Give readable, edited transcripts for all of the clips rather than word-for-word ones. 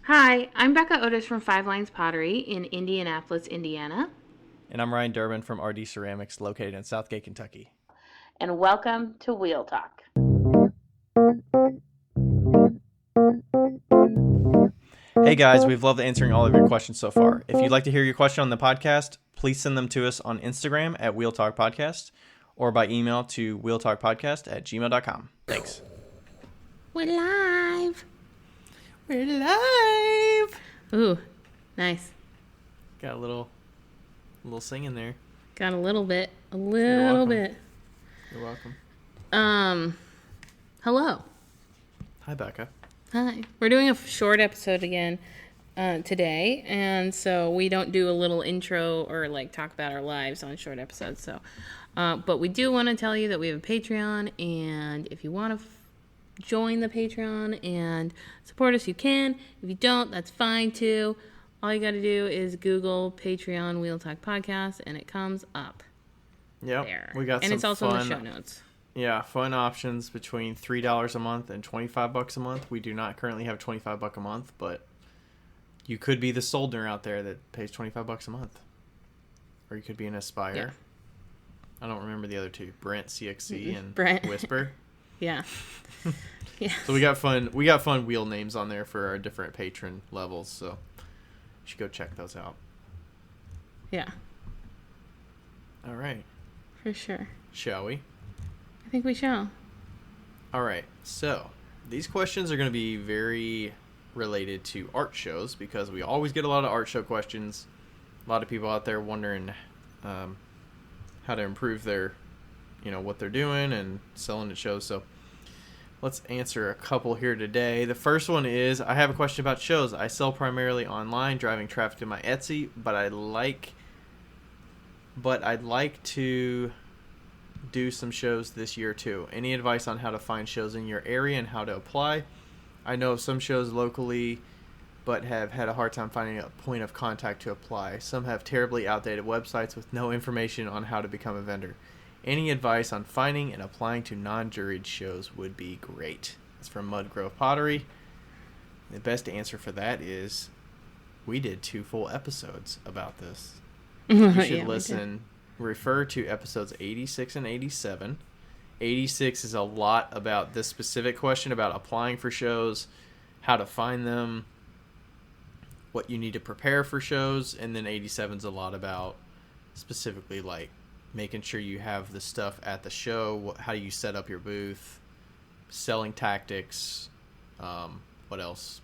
Hi, I'm Becca Otis from Five Lines Pottery in Indianapolis, Indiana. And I'm Ryan Durbin from RD Ceramics, located in Southgate, Kentucky. And welcome to Wheel Talk. Hey guys, we've loved answering all of your questions so far. If you'd like to hear your question on the podcast, please send them to us on Instagram at Wheel Talk Podcast or by email to wheeltalkpodcast@gmail.com. Thanks. We're live. We're live. Ooh, nice. Got a little singing there. Got a little bit. You're bit. You're welcome. Hello. Hi, Becca. Hi. We're doing a short episode again today, and so we don't do a little intro or like talk about our lives on short episodes. So, but we do want to tell you that we have a Patreon, and if you want to join the Patreon and support us, you can. If you don't, that's fine too. All you got to do is Google Patreon Wheel Talk Podcast, and it comes up. Yep. There. We got and some it's also fun, in the show notes. Yeah, fun options between $3 a month and $25 a month. We do not currently have $25 a month, but you could be the Soldner out there that pays $25 a month, or you could be an Aspire. Yeah. I don't remember the other two, Brent, CXC, and Brent. Whisper. Yeah. Yeah. So we got fun wheel names on there for our different patron levels. So you should go check those out. Yeah. All right. For sure. Shall we? I think we shall. All right. So these questions are going to be very related to art shows because we always get a lot of art show questions. A lot of people out there wondering how to improve their, what they're doing and selling at shows. So let's answer a couple here today. The first one is, I have a question about shows. I sell primarily online, driving traffic to my Etsy, but I'd like to do some shows this year too. Any advice on how to find shows in your area and how to apply? I know of some shows locally, but have had a hard time finding a point of contact to apply. Some have terribly outdated websites with no information on how to become a vendor. Any advice on finding and applying to non-juried shows would be great. That's from Mud Grove Pottery. The best answer for that is we did 2 full episodes about this. You should refer to episodes 86 and 87. 86 is a lot about this specific question about applying for shows, how to find them, what you need to prepare for shows, and then 87 is a lot about specifically like making sure you have the stuff at the show, how you set up your booth, selling tactics, what else?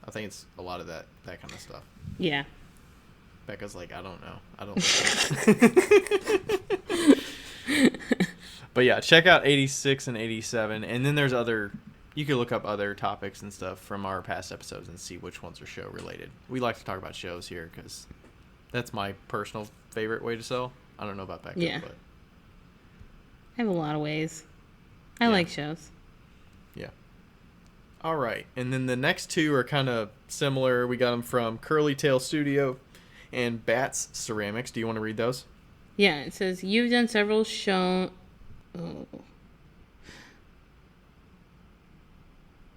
I think it's a lot of that kind of stuff. Yeah. Becca's like, I don't know. But yeah, check out 86 and 87. And then there's you can look up other topics and stuff from our past episodes and see which ones are show related. We like to talk about shows here because that's my personal favorite way to sell. I don't know about Becca, yeah. But I have a lot of ways. I like shows. Yeah. All right. And then the next 2 are kind of similar. We got them from Curly Tail Studio and Bats Ceramics. Do you want to read those? Yeah, it says, you've done several show... Oh.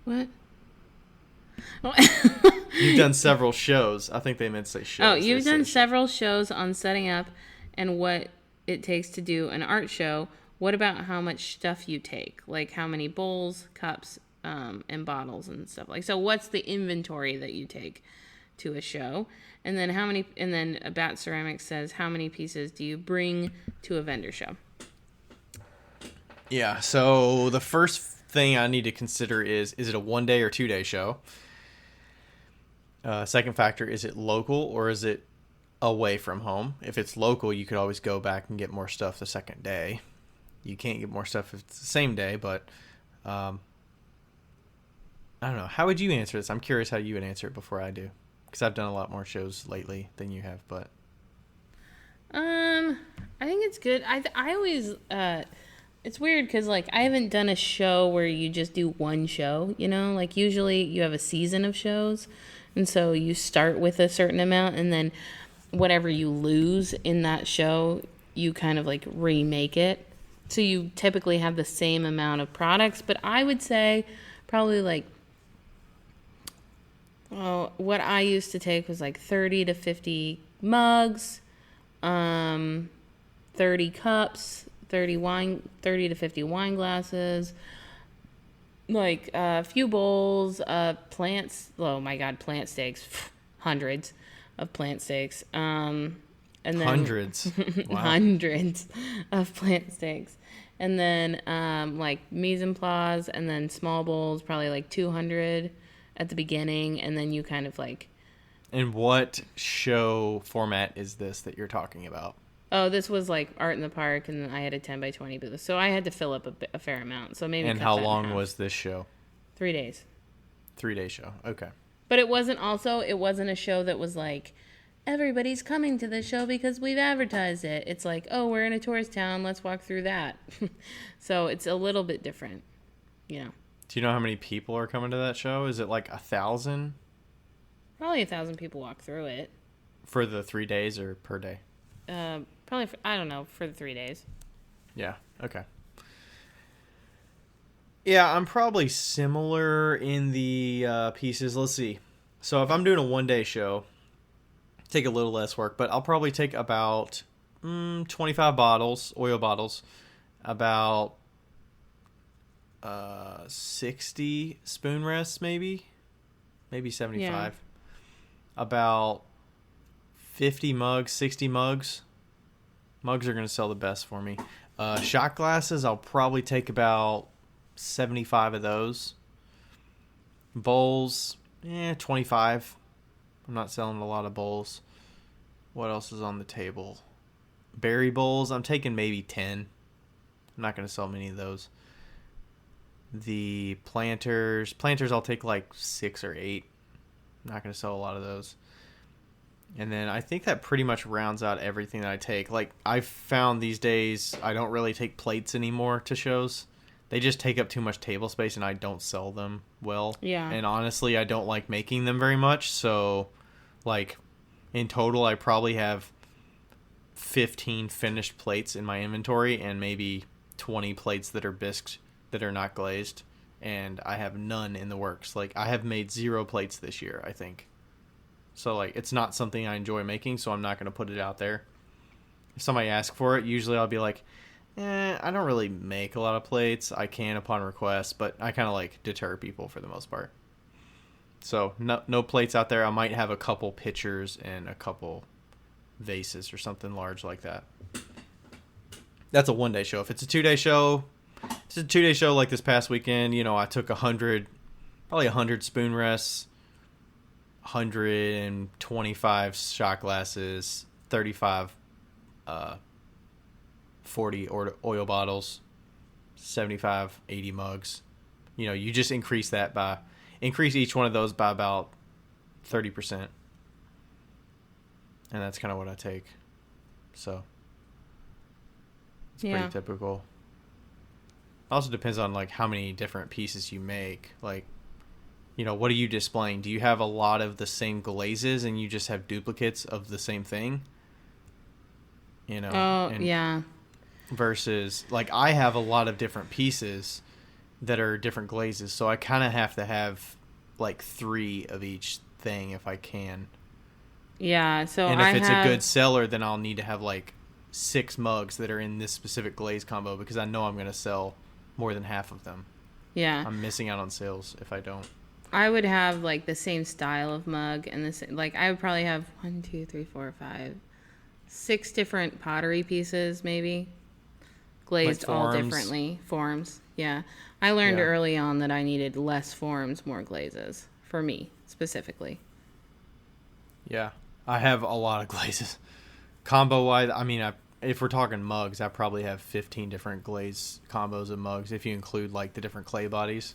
What? Oh. You've done several shows. I think they meant to say shows. Oh, you've done several shows on setting up and what it takes to do an art show. What about how much stuff you take? Like how many bowls, cups, and bottles and stuff like. So what's the inventory that you take to a show? And then Bat Ceramics says, how many pieces do you bring to a vendor show? Yeah, so the first thing I need to consider is it a 1-day or 2-day show? Second factor, is it local or is it away from home? If it's local, you could always go back and get more stuff the second day. You can't get more stuff if it's the same day, but I don't know. How would you answer this? I'm curious how you would answer it before I do, because I've done a lot more shows lately than you have. But I think it's good. I always it's weird because like I haven't done a show where you just do one show. Like usually you have a season of shows, and so you start with a certain amount, and then whatever you lose in that show, you kind of like remake it. So you typically have the same amount of products, but I would say probably like Well, what I used to take was like 30 to 50 mugs, 30 cups, 30 to 50 wine glasses, like a few bowls, plants. Oh my God, plant steaks, hundreds of plant steaks. And then Hundreds. Wow. hundreds of plant steaks. And then like mise en place, and then small bowls, probably like 200 at the beginning, and then you kind of like. And what show format is this that you're talking about? Oh, this was like Art in the Park, and I had a 10 by 20 booth, so I had to fill up a fair amount. So maybe. And cut how that in long half. was this show? 3 days. 3-day show. Okay. But it wasn't a show that was like, everybody's coming to this show because we've advertised it. It's like, oh, we're in a tourist town, let's walk through that. So it's a little bit different, you know. Do you know how many people are coming to that show? Is it like 1,000 Probably 1,000 people walk through it. for the 3 days or per day? Probably, I don't know, for the 3 days. Yeah. Okay. Yeah, I'm probably similar in the pieces. Let's see. So if I'm doing a 1-day show, take a little less work, but I'll probably take about 25 bottles, oil bottles, about 60 spoon rests, maybe 75. Yeah. About 50 mugs, 60 mugs. Mugs are going to sell the best for me. Shot glasses, I'll probably take about 75 of those. Bowls, 25. I'm not selling a lot of bowls. What else is on the table? Berry bowls, I'm taking maybe 10. I'm not going to sell many of those. The planters, I'll take like 6 or 8. I'm not going to sell a lot of those. And then I think that pretty much rounds out everything that I take. Like, I've found these days I don't really take plates anymore to shows. They just take up too much table space, and I don't sell them well. Yeah. And honestly, I don't like making them very much. So, like, in total, I probably have 15 finished plates in my inventory and maybe 20 plates that are bisqued that are not glazed. And I have none in the works. Like, I have made 0 plates this year, I think. So, like, it's not something I enjoy making, so I'm not going to put it out there. If somebody asks for it, usually I'll be like, I don't really make a lot of plates. I can upon request, but I kind of, like, deter people for the most part. So, no plates out there. I might have a couple pitchers and a couple vases or something large like that. That's a 1-day show. If it's a 2-day show, like this past weekend, you know, I took probably 100 spoon rests, 125 shot glasses, 35 40 oil bottles, 75 80 mugs. You know, you just increase each one of those by about 30%, and that's kind of what I take. So it's pretty typical. Also depends on like how many different pieces you make. Like, you know, what are you displaying? Do you have a lot of the same glazes and you just have duplicates of the same thing? You know? Oh, yeah. Versus, like, I have a lot of different pieces that are different glazes, so I kind of have to have, like, 3 of each thing if I can. Yeah, so and if it's a good seller, then I'll need to have, like, 6 mugs that are in this specific glaze combo because I know I'm going to sell more than half of them. Yeah. I'm missing out on sales if I don't. I would have like the same style of mug and this, like I would probably have 6 different pottery pieces, maybe glazed Like all forms. differently. Forms. Yeah. I learned early on that I needed less forms, more glazes for me specifically. Yeah. I have a lot of glazes. Combo wise, I mean, if we're talking mugs, I probably have 15 different glaze combos of mugs. If you include like the different clay bodies,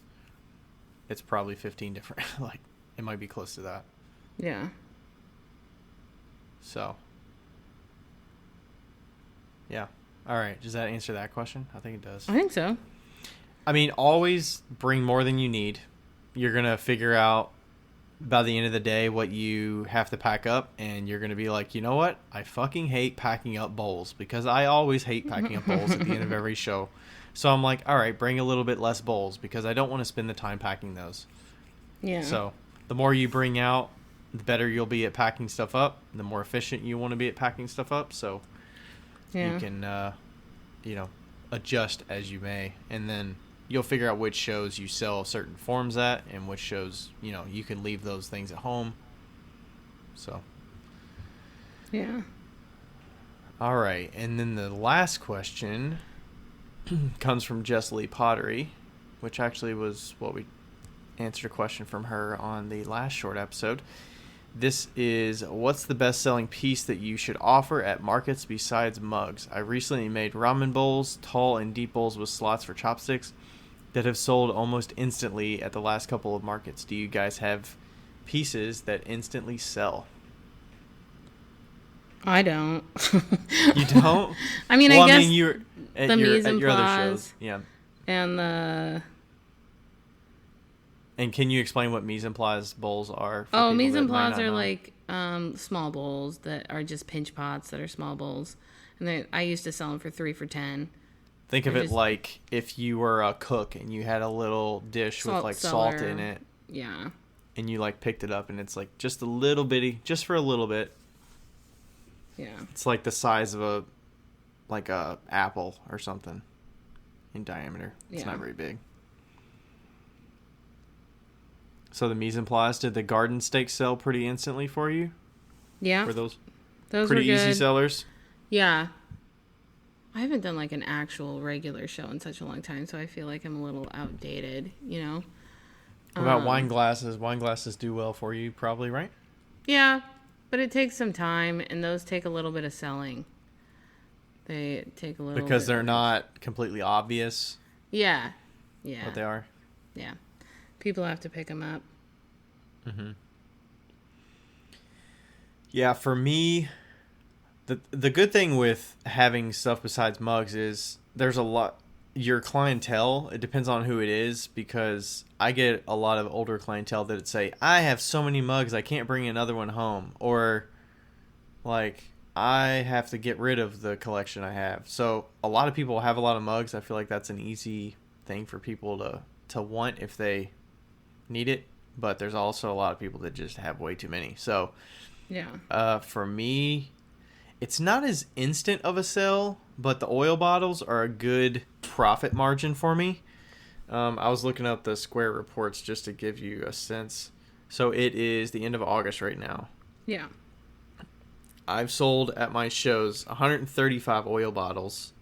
it's probably 15 different. Like, it might be close to that. Yeah. So, yeah. All right. Does that answer that question? I think it does. I think so. I mean, always bring more than you need. You're going to figure out by the end of the day what you have to pack up, and you're going to be like, you know what? I fucking hate packing up bowls because I always hate packing up bowls at the end of every show. So I'm like, all right, bring a little bit less bowls because I don't want to spend the time packing those. Yeah. So, the more you bring out, the better you'll be at packing stuff up. The more efficient you want to be at packing stuff up. So Yeah. you can, adjust as you may. And then you'll figure out which shows you sell certain forms at and which shows, you can leave those things at home. So. Yeah. All right. And then the last question comes from Jess Lee Pottery, which actually was what we answered a question from her on the last short episode. This is, what's the best-selling piece that you should offer at markets besides mugs? I recently made ramen bowls, tall and deep bowls with slots for chopsticks that have sold almost instantly at the last couple of markets. Do you guys have pieces that instantly sell? I don't. You don't? I mean, well, I guess you're at the mise your en other place shows. Yeah. and the... And can you explain what mise en place bowls are? Oh, mise en place are like small bowls that are just pinch pots that are small bowls. And I used to sell them for 3 for $10. Think of it like if you were a cook and you had a little dish with like salt in it. Yeah. And you like picked it up and it's like just a little bitty, just for a little bit. Yeah. It's like the size of a apple or something in diameter. It's not very big. So the mise en place, did the garden steaks sell pretty instantly for you? Yeah. Were those pretty pretty easy sellers? Yeah. I haven't done like an actual regular show in such a long time, so I feel like I'm a little outdated, What about wine glasses? Wine glasses do well for you probably, right? Yeah, but it takes some time, and those take a little bit of selling. They take a little because they're not completely obvious. Yeah. What they are. Yeah. People have to pick them up. Mm-hmm. Yeah, for me, the good thing with having stuff besides mugs is there's a lot. Your clientele, it depends on who it is, because I get a lot of older clientele that would say, I have so many mugs, I can't bring another one home. Or, like, I have to get rid of the collection I have. So, a lot of people have a lot of mugs. I feel like that's an easy thing for people to want if they need it. But there's also a lot of people that just have way too many. So, for me, it's not as instant of a sell, but the oil bottles are a good profit margin for me. I was looking up the Square reports just to give you a sense. So it is the end of August right now. Yeah. I've sold at my shows 135 oil bottles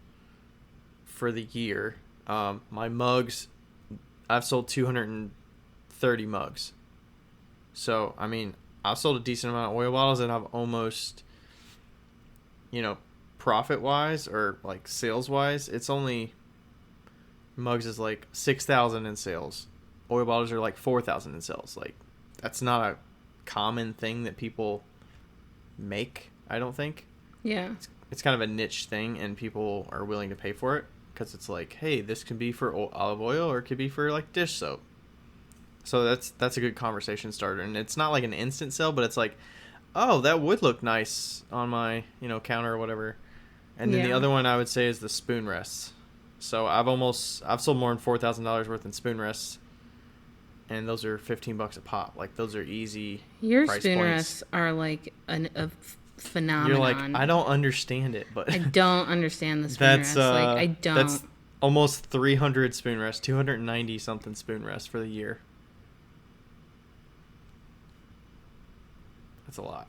for the year. My mugs, I've sold 230 mugs. So, I mean, I've sold a decent amount of oil bottles, and I've almost, profit-wise or, like, sales-wise, it's only, mugs is, like, 6,000 in sales. Oil bottles are, like, 4,000 in sales. Like, that's not a common thing that people make, I don't think. Yeah. It's kind of a niche thing, and people are willing to pay for it, because it's like, hey, this can be for olive oil, or it could be for, like, dish soap. So that's a good conversation starter. And it's not like an instant sell, but it's like, oh, that would look nice on my, counter or whatever. And then the other one I would say is the spoon rests. So I've sold more than $4,000 worth in spoon rests, and those are $15 a pop. Like, those are easy. Your price spoon points. rests are like a phenomenon. You're like, I don't understand it, but I don't understand the spoon rests. Like, I don't. That's almost 300 spoon rests, 290 something spoon rests for the year. That's a lot.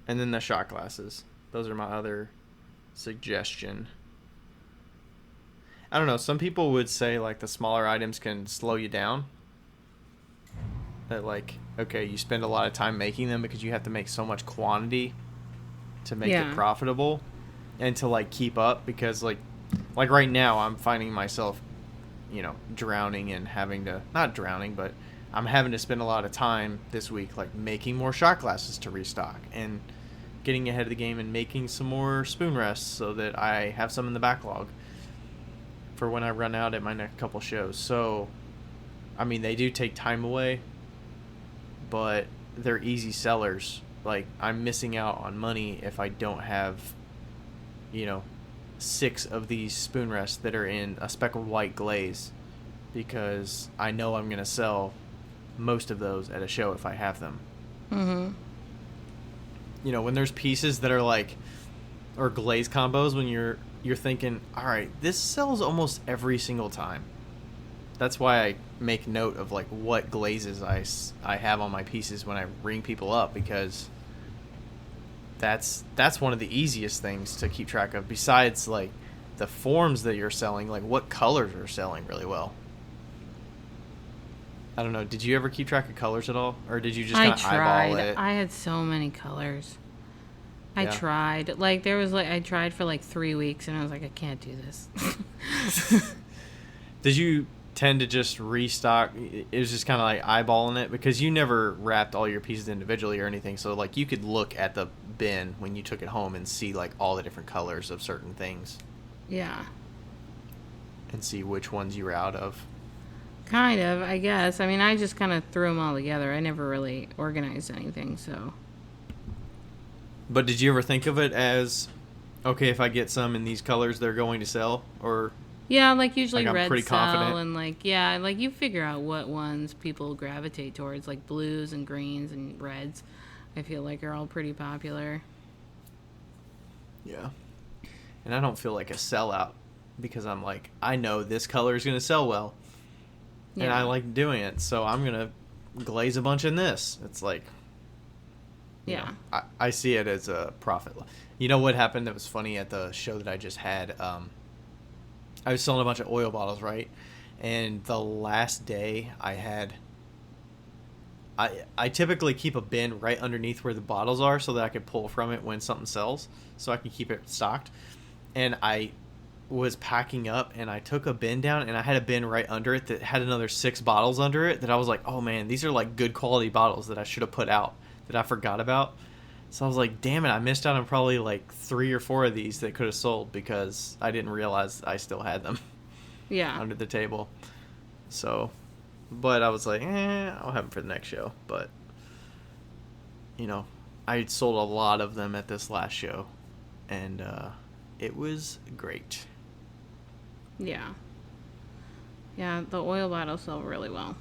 And then the shot glasses. Those are my other suggestion. I don't know. Some people would say, like, the smaller items can slow you down. That, like, okay, you spend a lot of time making them because you have to make so much quantity to make it profitable and to, like, keep up, because, like right now I'm finding myself, drowning and having to, not drowning, but I'm having to spend a lot of time this week, like, making more shot glasses to restock and getting ahead of the game and making some more spoon rests so that I have some in the backlog for when I run out at my next couple shows. So, I mean, they do take time away, but they're easy sellers. Like, I'm missing out on money if I don't have, 6 of these spoon rests that are in a speckled white glaze, because I know I'm going to sell most of those at a show if I have them. Mm-hmm. You know, when there's pieces that are like, or glaze combos, when you're thinking, all right, this sells almost every single time. That's why I make note of like what glazes I have on my pieces when I ring people up, because that's one of the easiest things to keep track of, besides like the forms that you're selling, like what colors are selling really well. I don't know. Did you ever keep track of colors at all, or did you just kind of eyeball it? I had so many colors. I Yeah. tried. Like, there was like, I tried for like 3 weeks, and I was like, I can't do this. Did you tend to just restock? It was just kind of like eyeballing it, because you never wrapped all your pieces individually or anything. So like you could look at the bin when you took it home and see like all the different colors of certain things Yeah. and see which ones you were out of. Kind of, I guess. I mean, I just kind of threw them all together. I never really organized anything, so. But did you ever think of it as, okay, if I get some in these colors, they're going to sell? Or Yeah, like usually Like, I'm red pretty sell, confident. and like, yeah, like you figure out what ones people gravitate towards, like blues and greens and reds. I feel like are all pretty popular. Yeah. And I don't feel like a sellout, because I'm like, I know this color is going to sell well. And Yeah. I like doing it, so I'm going to glaze a bunch in this. It's like, you Yeah. know, I see it as a profit. You know what happened that was funny at the show that I just had? I was selling a bunch of oil bottles, right? And the last day I typically keep a bin right underneath where the bottles are so that I can pull from it when something sells, so I can keep it stocked. And I was packing up, and I took a bin down, and I had a bin right under it that had another 6 bottles under it that I was like, oh man, these are like good quality bottles that I should have put out that I forgot about. So I was like, damn it, I missed out on probably like 3 or 4 of these that could have sold because I didn't realize I still had them Yeah. under the table. So, but I was like, I'll have them for the next show. But, you know, I sold a lot of them at this last show, and it was great. Yeah. Yeah, the oil bottles sell really well.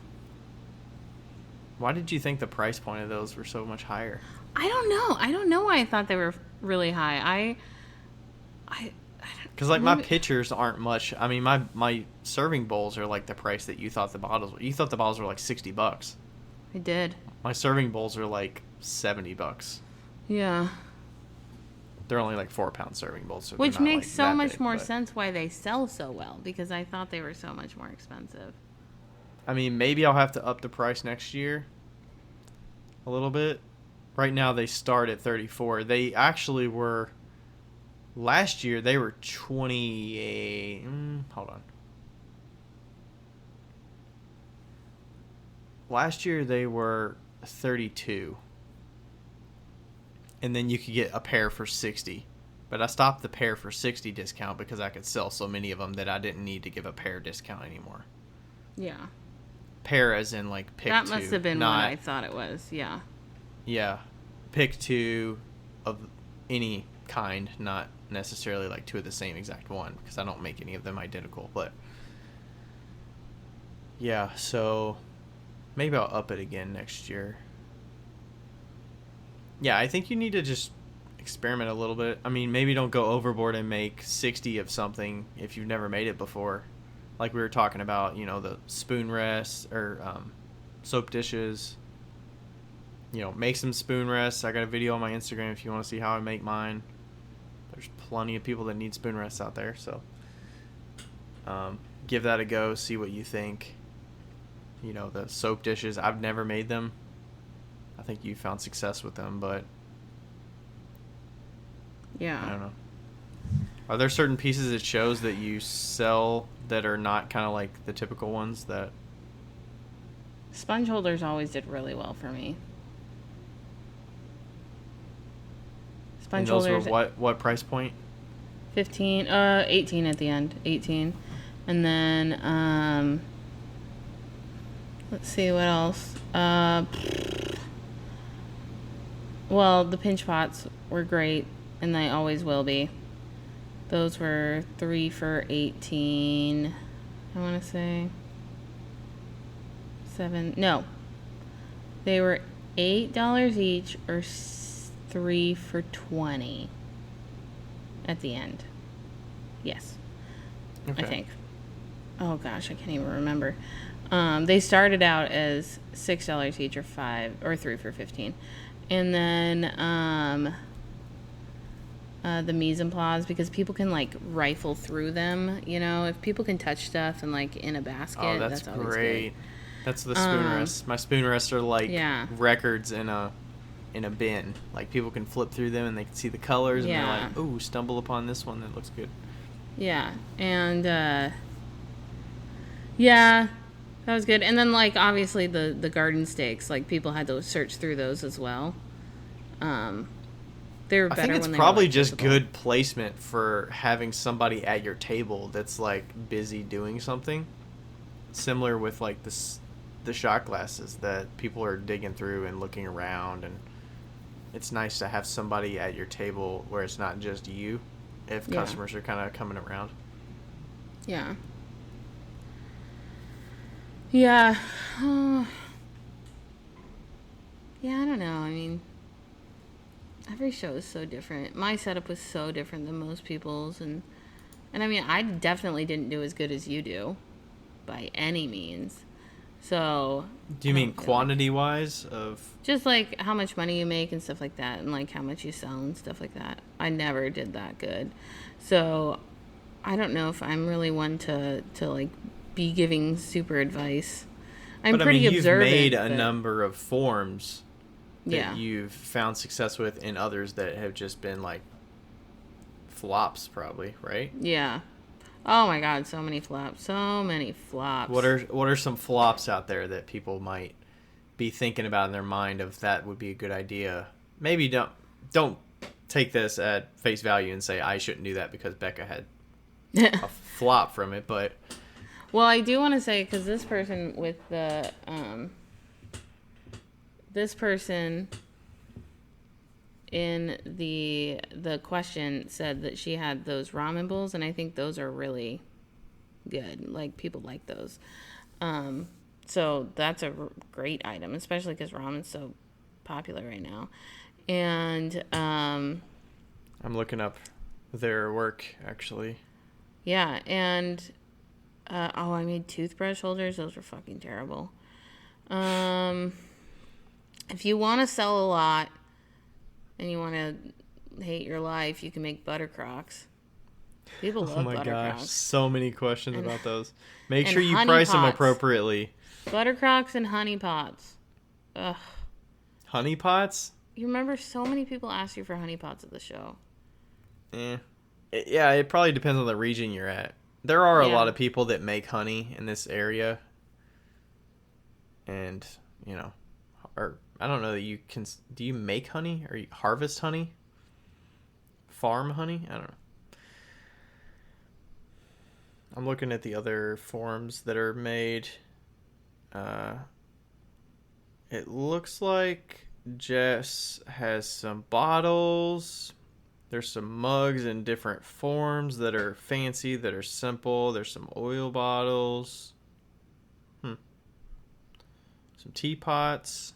Why did you think the price point of those were so much higher? I don't know. I don't know why I thought they were really high. I Because like my maybe- pitchers aren't much. I mean, my serving bowls are like the price that you thought the bottles were. You thought the bottles were like $60. I did. My serving bowls are like $70. Yeah. They're only like 4-pound serving bowls, so Which they're not, makes like, so that much big, more but- sense why they sell so well, because I thought they were so much more expensive. I mean, maybe I'll have to up the price next year a little bit. Right now they start at $34. They actually were last year. They were 28. Hold on. Last year they were 32. And then you could get a pair for 60. But I stopped the pair for 60 discount because I could sell so many of them that I didn't need to give a pair discount anymore. Yeah. Pair as in like pick That two. must have been not, what I thought it was. Yeah. Yeah. Pick 2 of any kind, not necessarily like 2 of the same exact one, because I don't make any of them identical. But yeah, so maybe I'll up it again next year. Yeah, I think you need to just experiment a little bit. I mean, maybe don't go overboard and make 60 of something if you've never made it before. Like we were talking about, you know, the spoon rests or soap dishes. You know, make some spoon rests. I got a video on my Instagram if you want to see how I make mine. There's plenty of people that need spoon rests out there, so give that a go. See what you think. You know, the soap dishes, I've never made them. I think you found success with them, but Yeah. I don't know. Are there certain pieces it shows that you sell that are not kind of like the typical ones that... Sponge holders always did really well for me. And Sponge those holders, were what price point? 18 at the end, 18. And then, let's see what else. Well, the pinch pots were great, and they always will be. Those were 3 for $18, I want to say. 7. No. They were $8 each or 3 for 20 at the end. Yes. Okay. I think. Oh gosh, I can't even remember. They started out as $6 each or 5 or 3 for 15. And then the mise en place, because people can like rifle through them, you know, if people can touch stuff and like in a basket, Oh, that's always great. good. That's the spoon rests. My spoon rests are like Yeah. records in a bin. Like people can flip through them and they can see the colors and they're like, "Ooh, stumble upon this one that looks good." Yeah. And yeah, that was good. And then like obviously the garden stakes, like people had to search through those as well. They were better. I think it's when they probably were, like, just visible. good placement for having somebody at your table that's like busy doing something. Similar with like the shot glasses that people are digging through and looking around, and it's nice to have somebody at your table where it's not just you if Yeah. customers are kind of coming around. Yeah. Yeah. Yeah, I don't know. I mean, every show is so different. My setup was so different than most people's, and I mean, I definitely didn't do as good as you do, by any means. So. Do you I mean don't feel like- quantity wise of? Just like how much money you make and stuff like that, and like how much you sell and stuff like that. I never did that good. So I don't know if I'm really one to like be giving super advice. I'm But I pretty mean, you've observant. made a but- number of forms that Yeah. you've found success with, and others that have just been like flops, probably, right? Yeah. Oh my god, so many flops. So many flops. What are some flops out there that people might be thinking about in their mind of that would be a good idea? Maybe don't take this at face value and say I shouldn't do that because Becca had a flop from it, but Well, I do want to say, because this person with this person in the question said that she had those ramen bowls, and I think those are really good. Like, people like those. So that's a great item, especially because ramen's so popular right now. And I'm looking up their work actually. yeah, and I made toothbrush holders. Those were fucking terrible. If you want to sell a lot and you want to hate your life, you can make butter crocks. People love Oh my butter gosh, crocks. so many questions about those. Make and sure you honey price them pots. appropriately. Butter crocks and honey pots. Ugh. Honey pots? You remember so many people ask you for honey pots at the show. Yeah, it probably depends on the region you're at. There are a Yeah. lot of people that make honey in this area. And, you know, or I don't know that you can. Do you make honey or you harvest honey? Farm honey? I don't know. I'm looking at the other forms that are made. It looks like Jess has some bottles. There's some mugs in different forms that are fancy, that are simple. There's some oil bottles. Some teapots.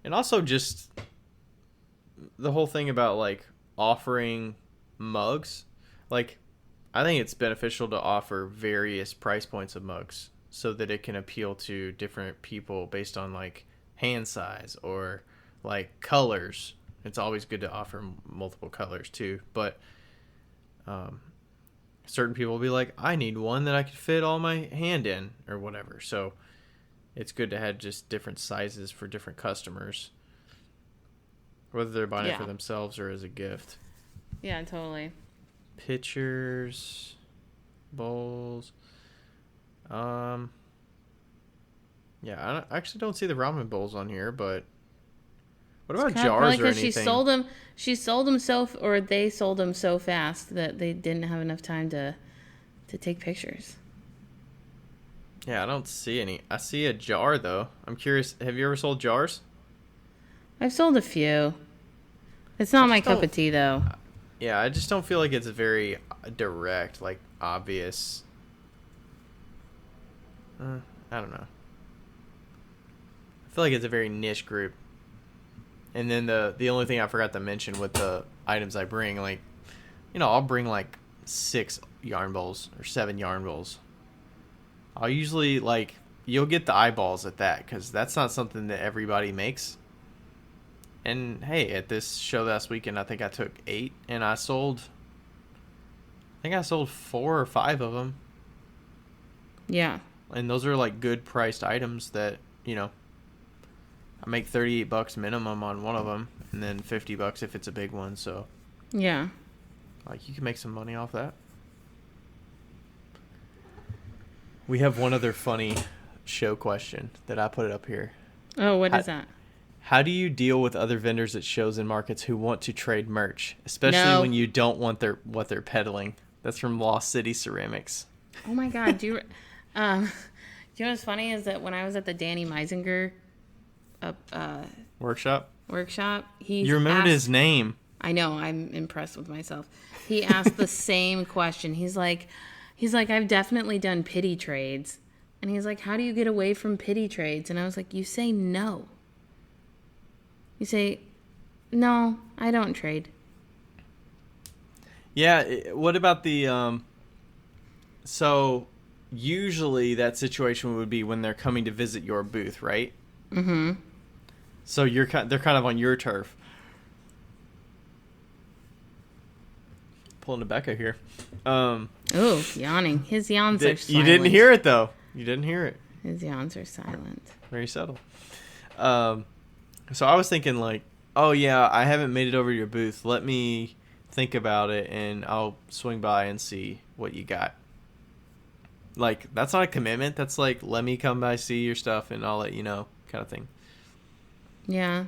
And also just the whole thing about like offering mugs. Like, I think it's beneficial to offer various price points of mugs so that it can appeal to different people based on like hand size or like colors. It's always good to offer multiple colors too, but certain people will be like, I need one that I could fit all my hand in or whatever. So it's good to have just different sizes for different customers, whether they're buying it for themselves or as a gift. Yeah, totally. Pitchers, bowls. Yeah, I actually don't see the ramen bowls on here, but what about jars or anything? She sold them or they sold them so fast that they didn't have enough time to take pictures. Yeah, I don't see any. I see a jar though. I'm curious. Have you ever sold jars? I've sold a few. It's not my cup of tea though. Yeah, I just don't feel like it's very direct, like obvious I don't know. I feel like it's a very niche group. And then the only thing I forgot to mention with the items I bring, like, I'll bring like 6 yarn bowls or 7 yarn bowls. I'll usually, like, you'll get the eyeballs at that, because that's not something that everybody makes. And hey, at this show last weekend, I think I took 8, and I sold 4 or 5 of them. Yeah. And those are like good priced items that, I make $38 minimum on one of them, and then $50 if it's a big one. So yeah, like, you can make some money off that. We have one other funny show question that I put up here. Oh, what is that? How do you deal with other vendors at shows and markets who want to trade merch, especially when you don't want what they're peddling? That's from Lost City Ceramics. Oh my God, do you know what's funny is that when I was at the Danny Meisinger workshop, you remembered his name. I know, I'm impressed with myself. He asked the same question. He's like, I've definitely done pity trades. And he's like, how do you get away from pity trades? And I was like, you say no. You say, no, I don't trade. Yeah, what about the so usually that situation would be when they're coming to visit your booth, right? Mm-hmm. So they're kind of on your turf. Pulling a Becca here. Oh, yawning. His yawns are silent. You didn't hear it, though. You didn't hear it. His yawns are silent. Very subtle. So I was thinking, like, oh yeah, I haven't made it over to your booth. Let me think about it, and I'll swing by and see what you got. Like, that's not a commitment. That's like, let me come by, see your stuff, and I'll let you know, kind of thing. Yeah.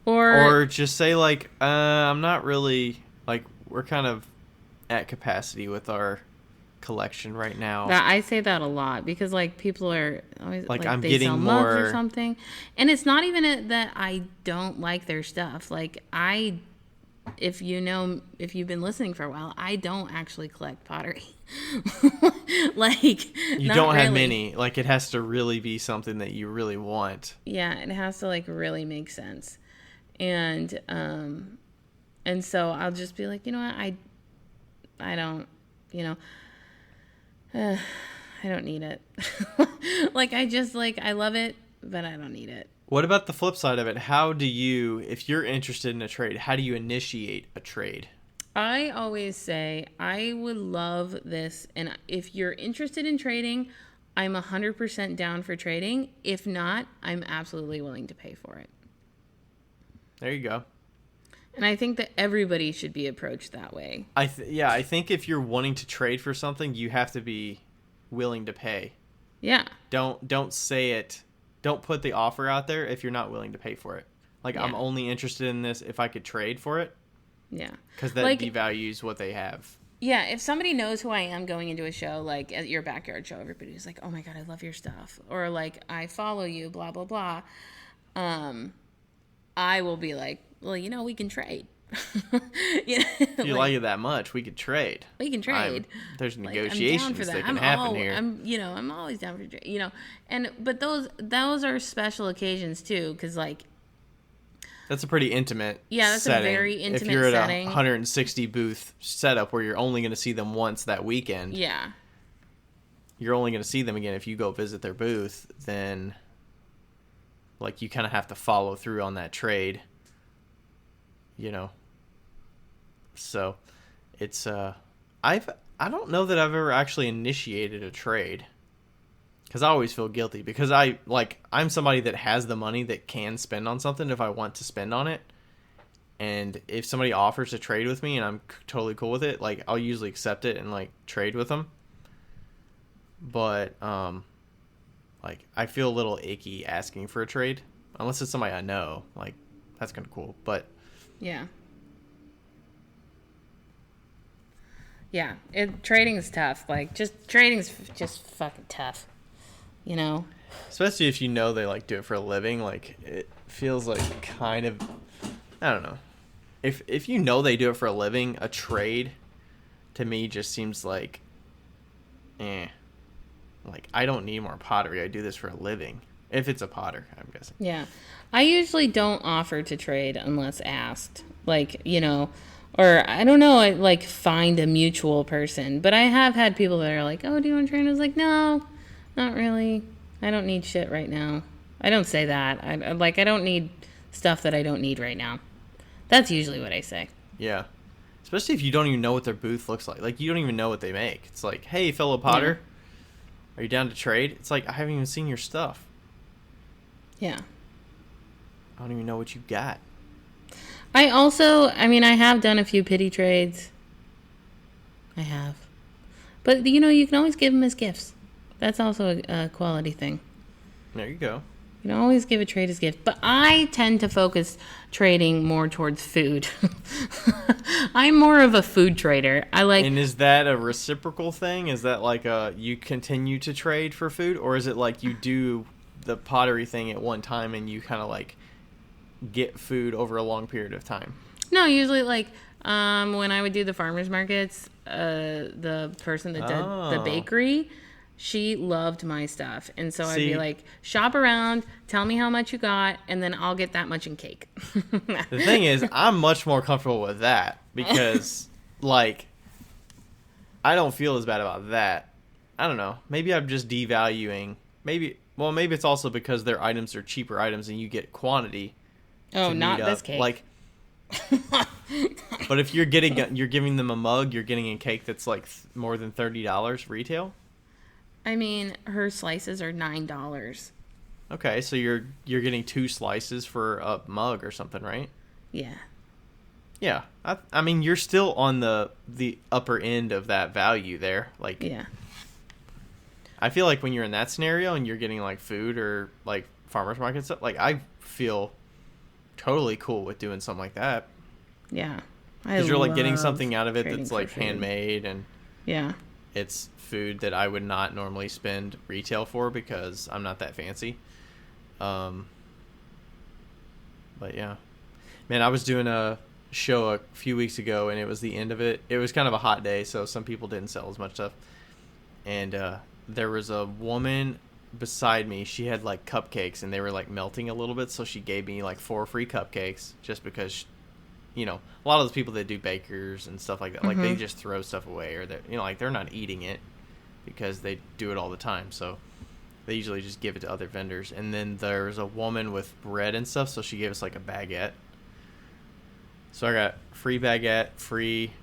Or just say, like, I'm not really, like, we're kind of at capacity with our collection right now. I say that a lot because, like, people are always like they I'm getting sell more mugs or something, and it's not even that I don't like their stuff. Like, if you've been listening for a while, I don't actually collect pottery. Like, you don't have many. Like, it has to really be something that you really want. Yeah, it has to, like, really make sense, and so I'll just be like, you know what, I don't, I don't need it. Like, I love it, but I don't need it. What about the flip side of it? How do you, if you're interested in a trade, how do you initiate a trade? I always say, I would love this, and if you're interested in trading, I'm 100% down for trading. If not, I'm absolutely willing to pay for it. There you go. And I think that everybody should be approached that way. I think if you're wanting to trade for something, you have to be willing to pay. Yeah. Don't say it. Don't put the offer out there if you're not willing to pay for it. Like, yeah. I'm only interested in this if I could trade for it. Yeah. Because that devalues what they have. Yeah, if somebody knows who I am going into a show, like at your backyard show, everybody's like, oh my God, I love your stuff. Or like, I follow you, blah, blah, blah. I will be like, well, we can trade. If you like it that much, we could trade. We can trade. There's negotiations that can happen here. I'm always down for trade, but those are special occasions too, because like, that's a pretty intimate that's setting. A very intimate setting. If you're at a 160 booth setup where you're only going to see them once that weekend, you're only going to see them again if you go visit their booth, then like, you kind of have to follow through on that trade, So it's I don't know that I've ever actually initiated a trade, because I always feel guilty, because I'm somebody that has the money that can spend on something if I want to spend on it. And if somebody offers to trade with me and I'm totally cool with it, like, I'll usually accept it and like trade with them. But like, I feel a little icky asking for a trade unless it's somebody I know. Like, that's kind of cool, but yeah. Yeah, trading's tough. Like, trading's just fucking tough, Especially if they like do it for a living. Like, it feels like kind of, I don't know. If they do it for a living, a trade to me just seems like, Like, I don't need more pottery. I do this for a living. If it's a potter, I'm guessing. Yeah. I usually don't offer to trade unless asked. Like, or I don't know, I like find a mutual person. But I have had people that are like, oh, do you want to trade? I was like, no, not really. I don't need shit right now. I don't say that. I don't need stuff that I don't need right now. That's usually what I say. Yeah. Especially if you don't even know what their booth looks like. Like, you don't even know what they make. It's like, hey, fellow potter, are you down to trade? It's like, I haven't even seen your stuff. Yeah. I don't even know what you got. I have done a few pity trades. I have. But, you can always give them as gifts. That's also a quality thing. There you go. You can always give a trade as gift. But I tend to focus trading more towards food. I'm more of a food trader. And is that a reciprocal thing? Is that like you continue to trade for food? Or is it like you do the pottery thing at one time and you kind of like get food over a long period of time? No, usually when I would do the farmers markets, the person that did the bakery, she loved my stuff. And so I'd be like, shop around, tell me how much you got, and then I'll get that much in cake. The thing is, I'm much more comfortable with that because like I don't feel as bad about that. I don't know. Maybe I'm just devaluing. Maybe it's also because their items are cheaper items and you get quantity. Oh, not this cake. Like, but if you're giving them a mug, you're getting a cake that's like more than $30 retail. I mean, her slices are $9. Okay, so you're getting 2 slices for a mug or something, right? Yeah. Yeah, I mean, you're still on the upper end of that value there. Like, yeah. I feel like when you're in that scenario and you're getting like food or like farmers market stuff, like I feel totally cool with doing something like that. Yeah. Because you're like getting something out of it that's like handmade and yeah, it's food that I would not normally spend retail for because I'm not that fancy. But yeah, man, I was doing a show a few weeks ago and it was the end of it. It was kind of a hot day, so some people didn't sell as much stuff. And there was a woman beside me. She had like cupcakes and they were like melting a little bit, so she gave me like 4 free cupcakes just because a lot of those people that do bakers and stuff like that, like they just throw stuff away or they're like they're not eating it because they do it all the time, so they usually just give it to other vendors. And then there's a woman with bread and stuff, so she gave us like a baguette. So I got free baguette, free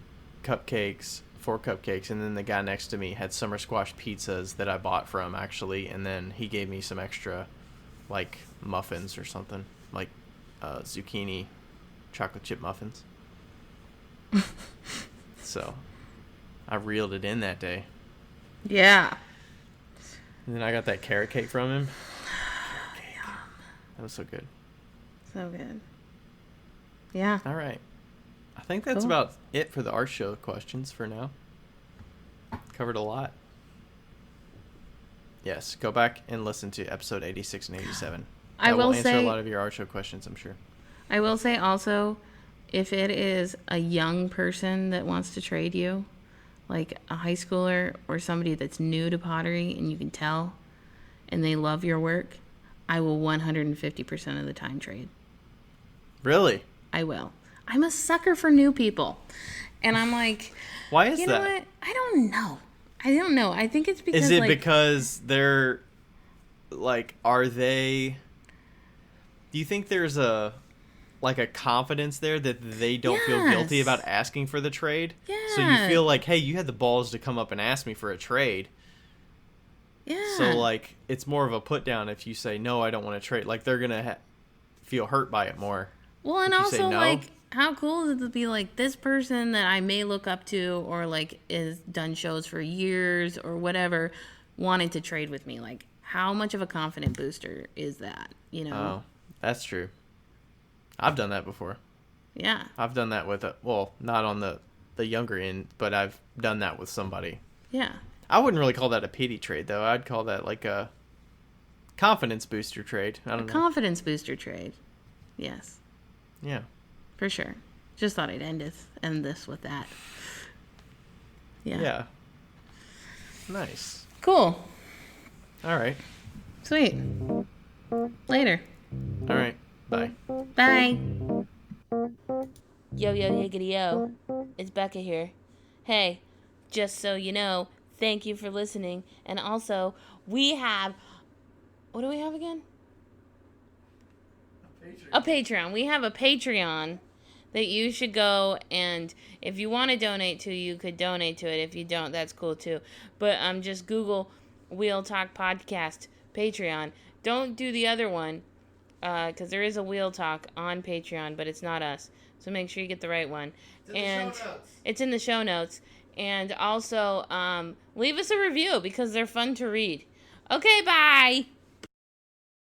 cupcakes, 4 cupcakes, and then the guy next to me had summer squash pizzas that I bought from actually, and then he gave me some extra like muffins or something, like zucchini chocolate chip muffins. So I reeled it in that day. Yeah. And then I got that carrot cake from him. Carrot cake. That was so good. So good. Yeah. All right. I think that's about it for the art show questions for now. Covered a lot. Yes, go back and listen to episode 86 and 87. I will answer a lot of your art show questions, I'm sure. I will say also, if it is a young person that wants to trade you, like a high schooler or somebody that's new to pottery and you can tell, and they love your work, I will 150% of the time trade. Really? I will. I'm a sucker for new people. And I'm like, why is that? You know what? I don't know. I think it's because Is it because they're like, are they, do you think there's a confidence there that they don't feel guilty about asking for the trade? Yeah. So you feel like, hey, you had the balls to come up and ask me for a trade. Yeah. So like, it's more of a put down if you say, no, I don't want to trade. Like, they're going to feel hurt by it more. Well, and if also, no. like, how cool is it to be like this person that I may look up to or like is done shows for years or whatever wanted to trade with me? Like, how much of a confident booster is that, Oh, that's true. I've done that before. Yeah. I've done that with not on the younger end, but I've done that with somebody. Yeah. I wouldn't really call that a pity trade, though. I'd call that like a confidence booster trade. I don't know. Confidence booster trade. Yes. Yeah. For sure. Just thought I'd end this with that. Yeah. Yeah. Nice. Cool. All right. Sweet. Later. All right. Bye. Bye. Yo, yiggity yo. It's Becca here. Hey, just so you know, thank you for listening. And also, we have... What do we have again? A Patreon. We have a Patreon that you should go, and if you want to donate to, you could donate to it. If you don't, that's cool too. But just Google Wheel Talk Podcast Patreon. Don't do the other one, because there is a Wheel Talk on Patreon, but it's not us. So make sure you get the right one. It's in the show notes. And also, leave us a review, because they're fun to read. Okay, bye!